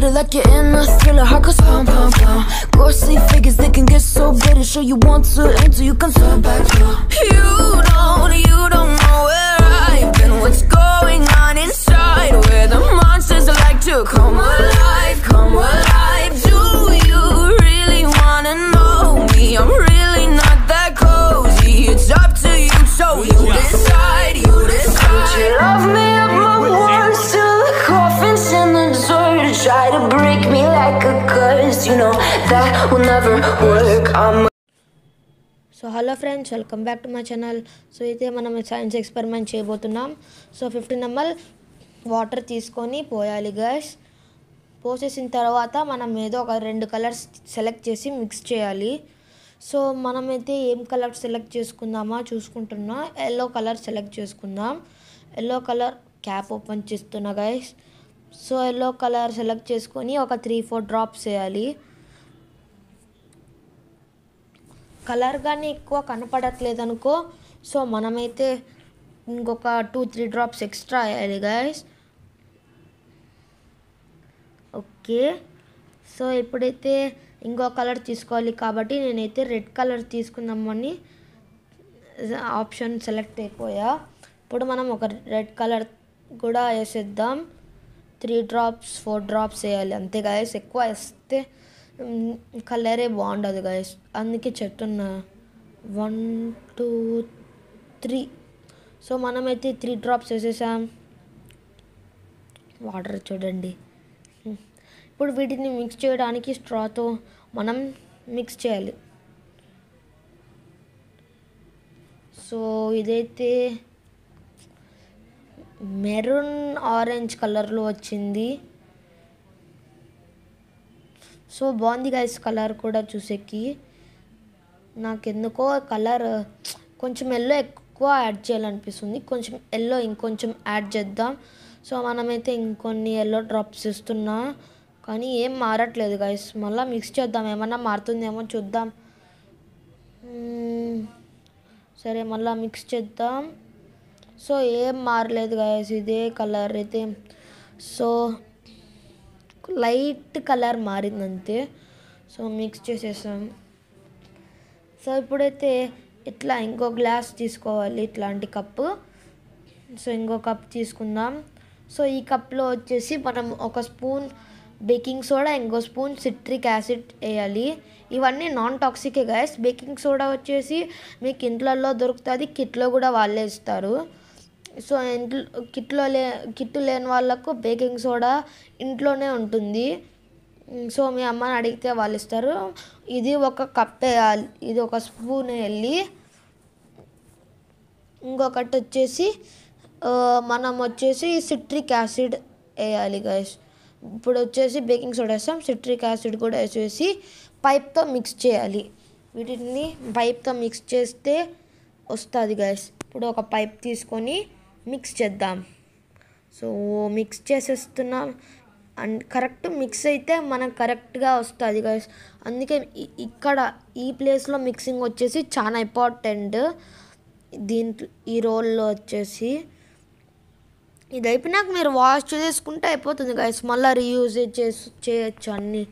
better like you're in a thriller. Heart goes pum pum pum. Ghostly figures, they can get so bitter. Sure you want to enter, you can fall back down. You don't know where I've been. What's going on inside? Where the monsters like to come alive, come alive. Do you really wanna know me? I'm really not that cozy. It's up to you, so you decide, you decide. Would you love me up my words till the coffin's in the dirt? Try to break me like a curse, you know that will never work. So hello friends, welcome back to my channel. So అయితే మనం science experiment చేయబోతున్నాం. So 15 ml water తీసుకొని పోయాలి guys. పోసేసిన తర్వాత మనం ఏదో ఒక 2 colours select చేసి మిక్స్ చేయాలి. సో మనమైతే ఏం కలర్ సెలెక్ట్ చేసుకుందామా చూసుకుంటున్నా. ఎల్లో కలర్ సెలెక్ట్ చేసుకుందాం. ఎల్లో కలర్ క్యాప్ ఓపెన్ చేస్తున్నా guys. So yellow colour select చేసుకొని ఒక 3-4 డ్రాప్స్ వేయాలి. కలర్ కానీ ఎక్కువ కనపడట్లేదు అనుకో, సో మనమైతే ఇంకొక 2-3 డ్రాప్స్ ఎక్స్ట్రా వేయాలి గైస్. ఓకే, సో ఇప్పుడైతే ఇంకో కలర్ తీసుకోవాలి కాబట్టి నేనైతే రెడ్ కలర్ తీసుకుందామని ఆప్షన్ సెలెక్ట్ అయిపోయా. ఇప్పుడు మనం ఒక రెడ్ కలర్ కూడా వేసేద్దాం. 3 డ్రాప్స్ 4 డ్రాప్స్ వేయాలి అంతే గైస్. ఎక్కువ వేస్తే కలరే బాగుండదు గైస్, అందుకే చెప్తున్నా. 1 2 3. సో మనమైతే 3 డ్రాప్స్ వేసేసాం. వాటర్ చూడండి. ఇప్పుడు వీటిని మిక్స్ చేయడానికి స్ట్రాతో మనం మిక్స్ చేయాలి. సో ఇదైతే మెరూన్ ఆరెంజ్ కలర్లో వచ్చింది. సో బాగుంది గైస్ కలర్ కూడా చూసేకి. నాకెందుకో కలర్ కొంచెం ఎల్లో ఎక్కువ యాడ్ చేయాలనిపిస్తుంది. కొంచెం ఎల్లో ఇంకొంచెం యాడ్ చేద్దాం. సో మనమైతే ఇంకొన్ని ఎల్లో డ్రాప్స్ ఇస్తున్నా కానీ ఏం మారట్లేదు గైస్. మళ్ళీ మిక్స్ చేద్దాం, ఏమన్నా మారుతుందేమో చూద్దాం. సరే మళ్ళీ మిక్స్ చేద్దాం. సో ఏం మారలేదు గైస్, ఇదే కలర్ అయితే. సో లైట్ కలర్ మారిందంతే. సో మిక్స్ చేసేసాం. సో ఇప్పుడైతే ఇట్లా ఇంకో గ్లాస్ తీసుకోవాలి, ఇట్లాంటి కప్పు. సో ఇంకో కప్ తీసుకుందాం. సో ఈ కప్లో వచ్చేసి మనం ఒక స్పూన్ బేకింగ్ సోడా, ఇంకో స్పూన్ సిట్రిక్ యాసిడ్ వేయాలి. ఇవన్నీ నాన్ టాక్సికే గైస్. బేకింగ్ సోడా వచ్చేసి మీకు ఇంట్లలో దొరుకుతుంది, కిట్లో కూడా వాళ్ళే ఇస్తారు. సో ఇంట్లో కిట్టు లేని వాళ్ళకు బేకింగ్ సోడా ఇంట్లోనే ఉంటుంది. సో మీ అమ్మని అడిగితే వాళ్ళు ఇస్తారు. ఇది ఒక కప్ వేయాలి, ఇది ఒక స్పూన్ వేయాలి. ఇంకొకటి వచ్చేసి మనం వచ్చేసి సిట్రిక్ యాసిడ్ వేయాలి గైస్. ఇప్పుడు వచ్చేసి బేకింగ్ సోడా వేస్తాం, సిట్రిక్ యాసిడ్ కూడా వేసేసి పైప్తో మిక్స్ చేయాలి. వీటిని పైప్తో మిక్స్ చేస్తే వస్తుంది గైస్. ఇప్పుడు ఒక పైప్ తీసుకొని మిక్స్ చేద్దాం. సో మిక్స్ చేసేస్తున్నాం. అండ్ కరెక్ట్ మిక్స్ అయితే మనకు కరెక్ట్గా వస్తుంది గైస్. అందుకే ఇక్కడ ఈ ప్లేస్లో మిక్సింగ్ వచ్చేసి చాలా ఇంపార్టెంట్. దీంట్లో ఈ రోల్లో వచ్చేసి ఇది అయిపోయినాక మీరు వాష్ చేసుకుంటే అయిపోతుంది గైస్. మళ్ళీ రీయూజ్ చేయొచ్చు అన్నీ.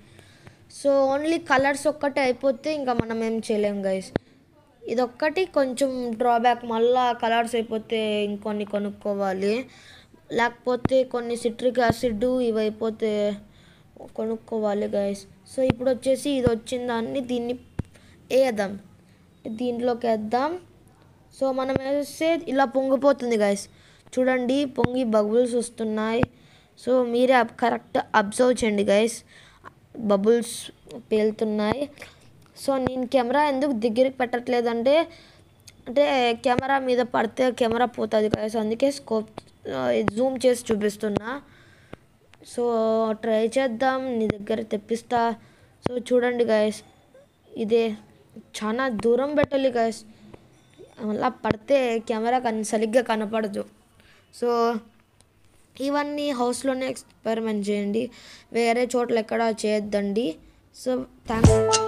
సో ఓన్లీ కలర్స్ ఒక్కటే అయిపోతే ఇంకా మనం ఏం చేయలేం గైస్. ఇదొక్కటి కొంచెం డ్రాబ్యాక్. మళ్ళీ కలర్స్ అయిపోతే ఇంకొన్ని కొనుక్కోవాలి, లేకపోతే కొన్ని సిట్రిక్ యాసిడ్ ఇవి అయిపోతే కొనుక్కోవాలి గైస్. సో ఇప్పుడు వచ్చేసి ఇది వచ్చిన దాన్ని దీన్ని వేద్దాం, దీంట్లోకి వేద్దాం. సో మనం వేస్తే ఇలా పొంగిపోతుంది గైస్. చూడండి పొంగి బబుల్స్ వస్తున్నాయి. సో మీరే కరెక్ట్ అబ్జర్వ్ చేయండి గైస్, బబుల్స్ పేలుతున్నాయి. సో నేను కెమెరా ఎందుకు దగ్గరికి పెట్టట్లేదంటే కెమెరా మీద పడితే కెమెరా పోతుంది గైస్, అందుకే స్కోప్ జూమ్ చేసి చూపిస్తున్నా. సో ట్రై చేద్దాం, నీ దగ్గర తెప్పిస్తా. సో చూడండి గైస్, ఇదే చాలా దూరం పెట్టాలి గైస్, అలా పడితే కెమెరా సరిగ్గా కనపడదు. సో ఇవన్నీ హౌస్లోనే ఎక్స్పెరిమెంట్ చేయండి, వేరే చోట్ల ఎక్కడ చేయొద్దండి. So thanks.